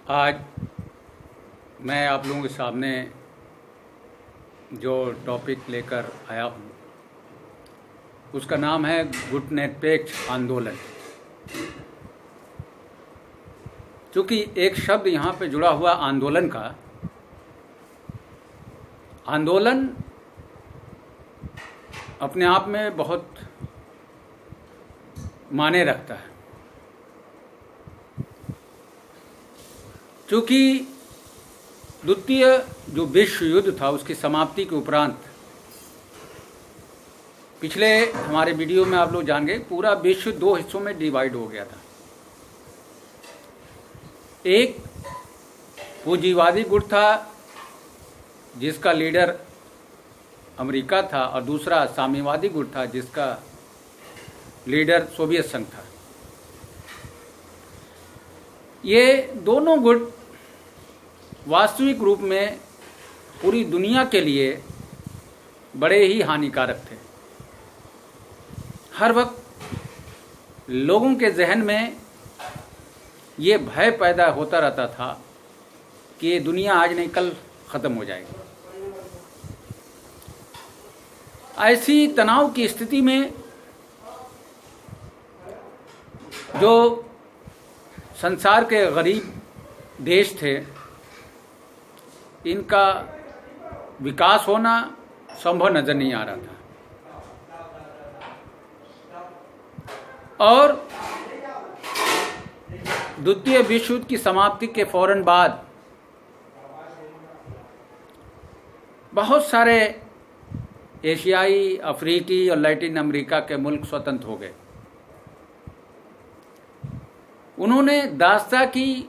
आज मैं आप लोगों के सामने जो टॉपिक लेकर आया हूँ उसका नाम है गुटनिरपेक्ष आंदोलन। क्योंकि एक शब्द यहाँ पे जुड़ा हुआ आंदोलन का, आंदोलन अपने आप में बहुत माने रखता है। क्योंकि द्वितीय जो विश्व युद्ध था उसकी समाप्ति के उपरांत पिछले हमारे वीडियो में आप लोग जान गए, पूरा विश्व दो हिस्सों में डिवाइड हो गया था। एक पूंजीवादी गुट था जिसका लीडर अमेरिका था, और दूसरा साम्यवादी गुट था जिसका लीडर सोवियत संघ था। ये दोनों गुट वास्तविक रूप में पूरी दुनिया के लिए बड़े ही हानिकारक थे। हर वक्त लोगों के जहन में ये भय पैदा होता रहता था कि ये दुनिया आज नहीं कल ख़त्म हो जाएगी। ऐसी तनाव की स्थिति में जो संसार के गरीब देश थे, इनका विकास होना संभव नजर नहीं आ रहा था। और द्वितीय विश्व युद्ध की समाप्ति के फौरन बाद बहुत सारे एशियाई, अफ्रीकी और लैटिन अमेरिका के मुल्क स्वतंत्र हो गए। उन्होंने दास्ता की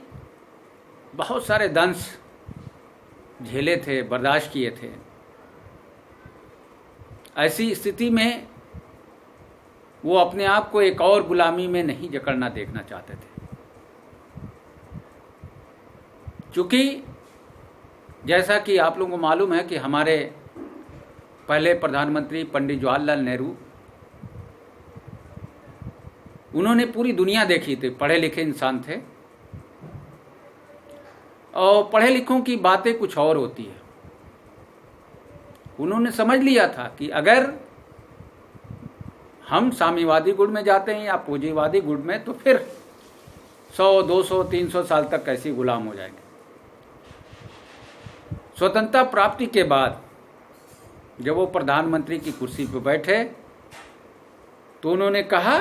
बहुत सारे दंश झेले थे, बर्दाश्त किए थे। ऐसी स्थिति में वो अपने आप को एक और गुलामी में नहीं जकड़ना देखना चाहते थे। क्योंकि जैसा कि आप लोगों को मालूम है कि हमारे पहले प्रधानमंत्री पंडित जवाहरलाल नेहरू, उन्होंने पूरी दुनिया देखी थी, पढ़े लिखे इंसान थे। और पढ़े लिखों की बातें कुछ और होती है। उन्होंने समझ लिया था कि अगर हम साम्यवादी गुट में जाते हैं या पूंजीवादी गुट में, तो फिर 100, 200, 300 साल तक कैसे गुलाम हो जाएंगे। स्वतंत्रता प्राप्ति के बाद जब वो प्रधानमंत्री की कुर्सी पर बैठे तो उन्होंने कहा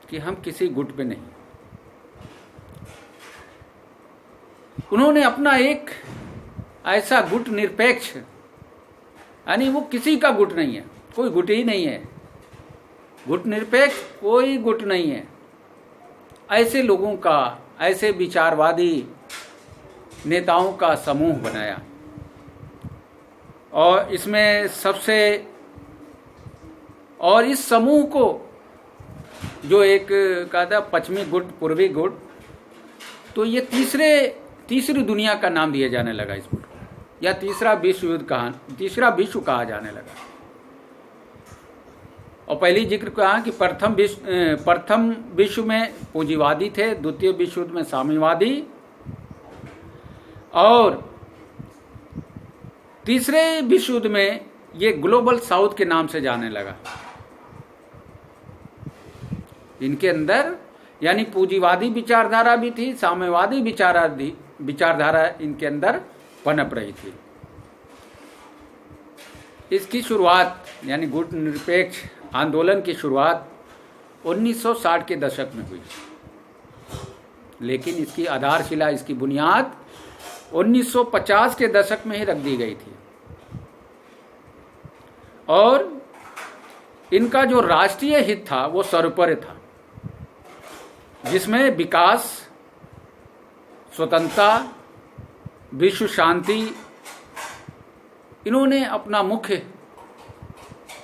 कि हम किसी गुट में नहीं। उन्होंने अपना एक ऐसा गुट निरपेक्ष, यानी वो किसी का गुट नहीं है, कोई गुट ही नहीं है, गुट निरपेक्ष कोई गुट नहीं है, ऐसे लोगों का, ऐसे विचारवादी नेताओं का समूह बनाया। और इसमें सबसे, और इस समूह को जो एक कहा था पश्चिमी गुट, पूर्वी गुट, तो ये तीसरी दुनिया का नाम दिया जाने लगा इस गुट को, या तीसरा विश्व कहा जाने लगा। और पहली जिक्र कहा कि प्रथम विश्व में पूंजीवादी थे, द्वितीय विश्व युद्ध में साम्यवादी, और तीसरे विश्व युद्ध में ये ग्लोबल साउथ के नाम से जाने लगा। इनके अंदर यानी पूंजीवादी विचारधारा भी थी, साम्यवादी विचारधारा इनके अंदर पनप रही थी। इसकी शुरुआत यानी गुट निरपेक्ष आंदोलन की शुरुआत 1960 के दशक में हुई, लेकिन इसकी आधारशिला, इसकी बुनियाद 1950 के दशक में ही रख दी गई थी। और इनका जो राष्ट्रीय हित था वो सर्वोपरि था, जिसमें विकास, स्वतंत्रता, विश्व शांति, इन्होंने अपना मुख्य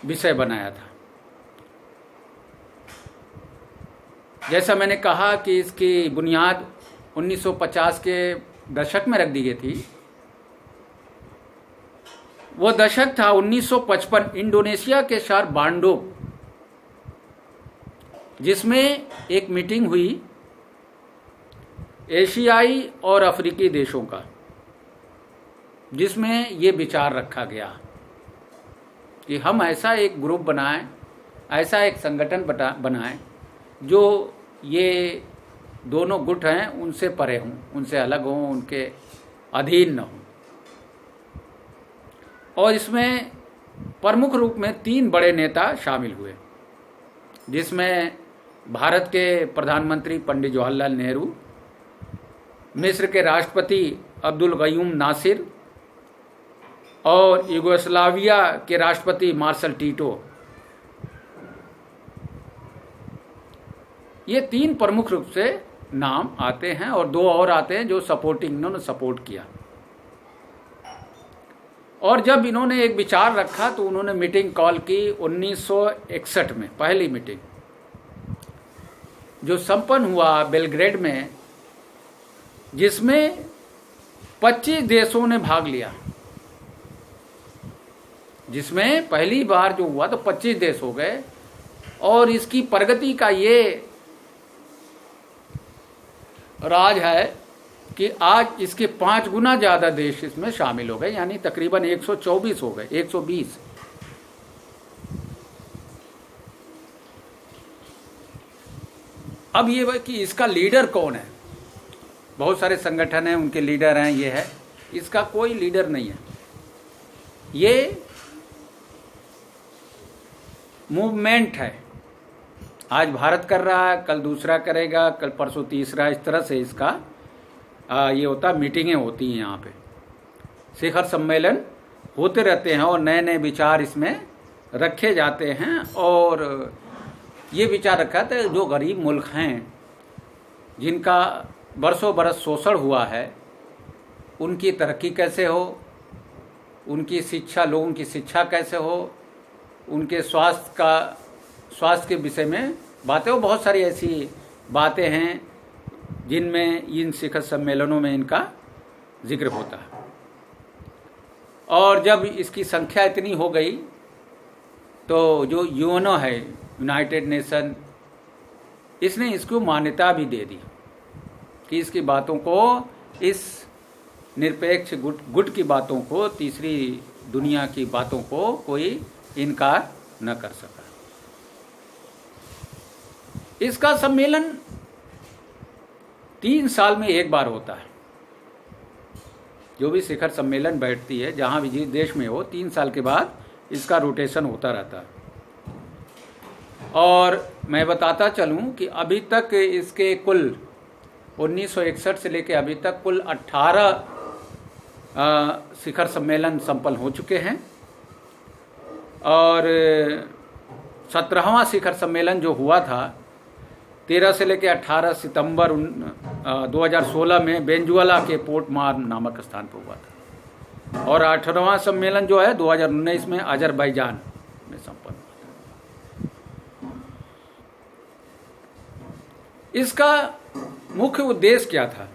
विषय बनाया था। जैसा मैंने कहा कि इसकी बुनियाद 1950 के दशक में रख दी गई थी। वो दशक था 1955, इंडोनेशिया के शहर बांडोग, जिसमें एक मीटिंग हुई एशियाई और अफ्रीकी देशों का, जिसमें ये विचार रखा गया कि हम ऐसा एक ग्रुप बनाएं, ऐसा एक संगठन बनाएं जो ये दोनों गुट हैं उनसे परे हों, उनसे अलग हों, उनके अधीन न हों। और इसमें प्रमुख रूप में 3 बड़े नेता शामिल हुए, जिसमें भारत के प्रधानमंत्री पंडित जवाहरलाल नेहरू, मिस्र के राष्ट्रपति अब्दुल गयूम नासिर और यूगोस्लाविया के राष्ट्रपति मार्शल टीटो। ये 3 प्रमुख रूप से नाम आते हैं और 2 और आते हैं जो इन्होंने सपोर्ट किया। और जब इन्होंने एक विचार रखा तो उन्होंने मीटिंग कॉल की 1961 में, पहली मीटिंग जो संपन्न हुआ बेलग्रेड में, जिसमें 25 देशों ने भाग लिया। जिसमें पहली बार जो हुआ तो 25 देश हो गए। और इसकी प्रगति का ये राज है कि आज इसके 5 गुना ज्यादा देश इसमें शामिल हो गए, यानी तकरीबन 124 हो गए, 120। अब ये कि इसका लीडर कौन है? बहुत सारे संगठन हैं, उनके लीडर हैं, ये है। इसका कोई लीडर नहीं है। ये मूवमेंट है। आज भारत कर रहा है, कल दूसरा करेगा, कल परसों तीसरा, इस तरह से इसका ये होता, मीटिंगें होती हैं यहाँ पे, शिखर सम्मेलन होते रहते हैं और नए नए विचार इसमें रखे जाते हैं। और ये विचार रखा था जो गरीब मुल्क हैं, जिनका बरसों बरस शोषण हुआ है, उनकी तरक्की कैसे हो, उनकी शिक्षा, लोगों की शिक्षा कैसे हो, उनके स्वास्थ्य के विषय में बातें हो। बहुत सारी ऐसी बातें हैं जिनमें इन शिखर सम्मेलनों में इनका जिक्र होता है। और जब इसकी संख्या इतनी हो गई तो जो यूएनओ है, यूनाइटेड नेशन, इसने इसको मान्यता भी दे दी कि इसकी बातों को, इस निरपेक्ष गुट की बातों को, तीसरी दुनिया की बातों को कोई इनकार न कर सका। इसका सम्मेलन 3 साल में एक बार होता है। जो भी शिखर सम्मेलन बैठती है, जहां भी जिस देश में हो, 3 साल के बाद इसका रोटेशन होता रहता है। और मैं बताता चलूं कि अभी तक इसके कुल 1961 से लेकर अभी तक कुल 18 शिखर सम्मेलन संपन्न हो चुके हैं। और 17वां शिखर सम्मेलन जो हुआ था 13 से लेकर 18 सितंबर 2016 में वेनेजुएला के पोर्ट मार नामक स्थान पर हुआ था। और 18वां सम्मेलन जो है 2019 में अजरबैजान में संपन्न हुआ था। इसका मुख्य उद्देश्य क्या था?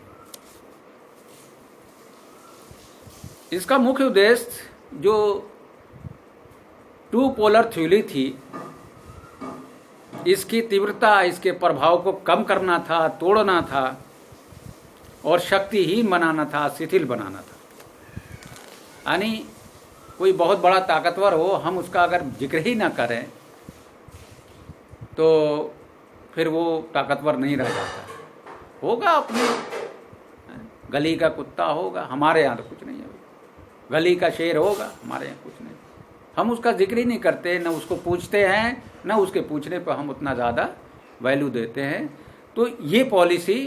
इसका मुख्य उद्देश्य जो 2 पोलर थ्योरी थी, इसकी तीव्रता, इसके प्रभाव को कम करना था, तोड़ना था और शक्तिहीन बनाना था, शिथिल बनाना था। यानी कोई बहुत बड़ा ताकतवर हो, हम उसका अगर जिक्र ही ना करें तो फिर वो ताकतवर नहीं रह जाता। होगा अपनी गली का कुत्ता होगा, हमारे यहाँ तो कुछ नहीं है। गली का शेर होगा, हमारे यहाँ कुछ नहीं। हम उसका जिक्र ही नहीं करते, न उसको पूछते हैं, न उसके पूछने पर हम उतना ज़्यादा वैल्यू देते हैं। तो ये पॉलिसी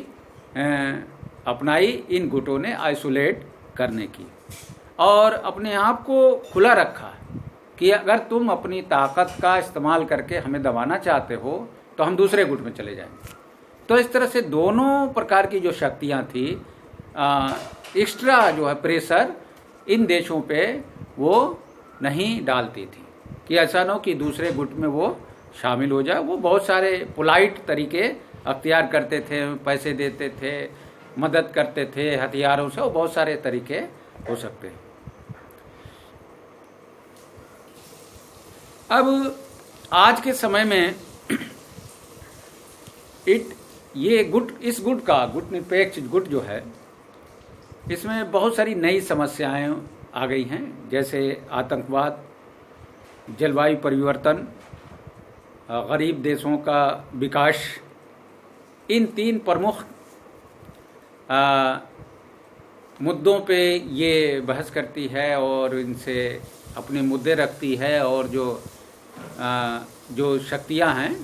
अपनाई इन गुटों ने आइसोलेट करने की, और अपने आप को खुला रखा कि अगर तुम अपनी ताकत का इस्तेमाल करके हमें दबाना चाहते हो तो हम दूसरे गुट में चले जाएंगे। तो इस तरह से दोनों प्रकार की जो शक्तियाँ थी, एक्स्ट्रा जो है प्रेशर इन देशों पे वो नहीं डालती थी कि ऐसा ना हो कि दूसरे गुट में वो शामिल हो जाए। वो बहुत सारे पोलाइट तरीके अख्तियार करते थे, पैसे देते थे, मदद करते थे हथियारों से, वो बहुत सारे तरीके हो सकते हैं। अब आज के समय में ये गुट निरपेक्ष गुट जो है, इसमें बहुत सारी नई समस्याएं आ गई हैं, जैसे आतंकवाद, जलवायु परिवर्तन, गरीब देशों का विकास। इन 3 प्रमुख मुद्दों पे ये बहस करती है और इनसे अपने मुद्दे रखती है, और जो शक्तियां हैं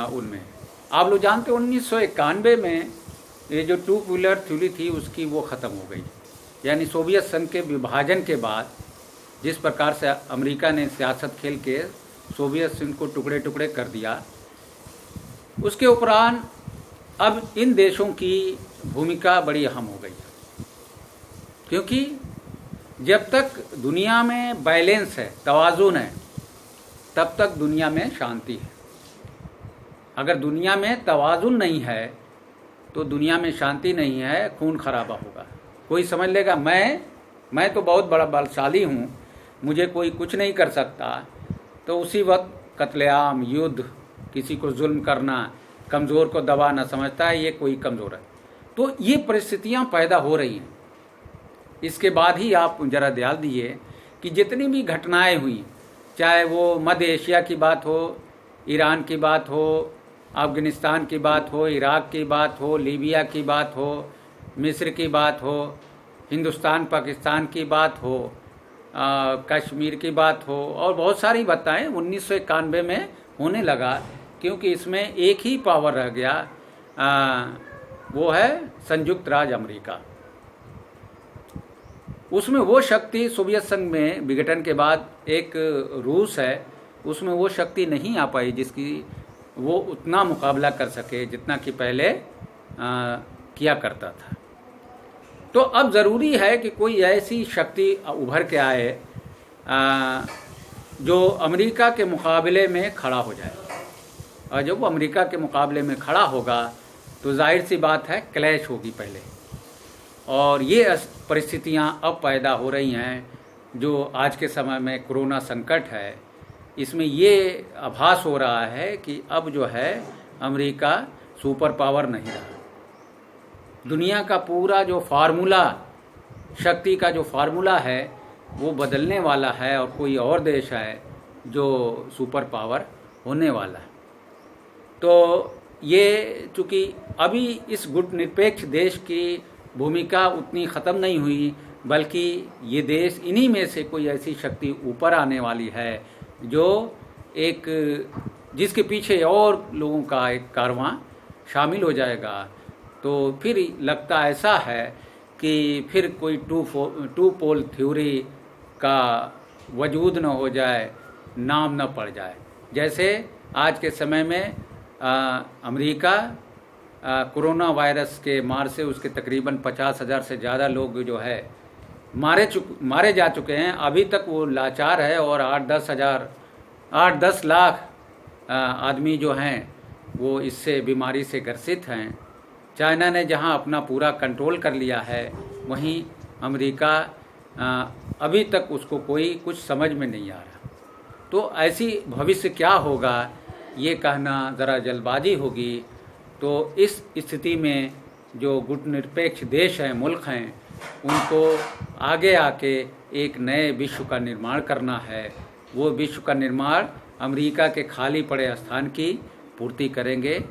उनमें आप लोग जानते हो 1991 में ये जो 2 व्हीलर थ्योरी थी उसकी वो ख़त्म हो गई। यानी सोवियत संघ के विभाजन के बाद जिस प्रकार से अमेरिका ने सियासत खेल के सोवियत संघ को टुकड़े टुकड़े कर दिया, उसके उपरांत अब इन देशों की भूमिका बड़ी अहम हो गई, क्योंकि जब तक दुनिया में बैलेंस है, तवाज़ुन है, तब तक दुनिया में शांति है। अगर दुनिया में तवाज़ुन नहीं है तो दुनिया में शांति नहीं है, खून खराबा होगा। कोई समझ लेगा मैं तो बहुत बड़ा बलशाली हूँ, मुझे कोई कुछ नहीं कर सकता, तो उसी वक्त कत्लेआम, युद्ध, किसी को जुल्म करना, कमज़ोर को दबाना समझता है ये कोई कमज़ोर है। तो ये परिस्थितियाँ पैदा हो रही हैं। इसके बाद ही आप ज़रा ध्यान दिए कि जितनी भी घटनाएं हुई, चाहे वो मध्य एशिया की बात हो, ईरान की बात हो, अफ़गानिस्तान की बात हो, इराक की बात हो, लीबिया की बात हो, मिस्र की बात हो, हिंदुस्तान पाकिस्तान की बात हो, कश्मीर की बात हो, और बहुत सारी बातें 1991 में होने लगा, क्योंकि इसमें एक ही पावर रह गया, वो है संयुक्त राज्य अमेरिका। उसमें वो शक्ति सोवियत संघ में विघटन के बाद एक रूस है, उसमें वो शक्ति नहीं आ पाई जिसकी वो उतना मुकाबला कर सके जितना कि पहले किया करता था। तो अब ज़रूरी है कि कोई ऐसी शक्ति उभर के आए जो अमेरिका के मुकाबले में खड़ा हो जाए, और जब वो अमेरिका के मुकाबले में खड़ा होगा तो जाहिर सी बात है क्लैश होगी पहले। और ये परिस्थितियां अब पैदा हो रही हैं जो आज के समय में कोरोना संकट है, इसमें ये आभास हो रहा है कि अब जो है अमेरिका सुपर पावर नहीं रहा। दुनिया का पूरा जो फार्मूला, शक्ति का जो फार्मूला है वो बदलने वाला है, और कोई और देश है जो सुपर पावर होने वाला है। तो ये चूँकि अभी इस गुट निरपेक्ष देश की भूमिका उतनी ख़त्म नहीं हुई, बल्कि ये देश इन्हीं में से कोई ऐसी शक्ति ऊपर आने वाली है जो जिसके पीछे और लोगों का एक कारवां शामिल हो जाएगा। तो फिर लगता ऐसा है कि फिर कोई टू पोल थ्योरी का वजूद न हो जाए, नाम न पड़ जाए। जैसे आज के समय में अमेरिका कोरोना वायरस के मार से उसके तकरीबन 50,000 से ज़्यादा लोग जो है मारे जा चुके हैं। अभी तक वो लाचार है, और 8-10 लाख आदमी जो हैं वो इससे बीमारी से ग्रसित हैं। चाइना ने जहां अपना पूरा कंट्रोल कर लिया है, वहीं अमेरिका अभी तक उसको कोई कुछ समझ में नहीं आ रहा। तो ऐसी भविष्य क्या होगा ये कहना ज़रा जल्दबाजी होगी। तो इस स्थिति में जो गुटनिरपेक्ष देश हैं, मुल्क हैं, उनको आगे आके एक नए विश्व का निर्माण करना है। वो विश्व का निर्माण अमेरिका के खाली पड़े स्थान की पूर्ति करेंगे।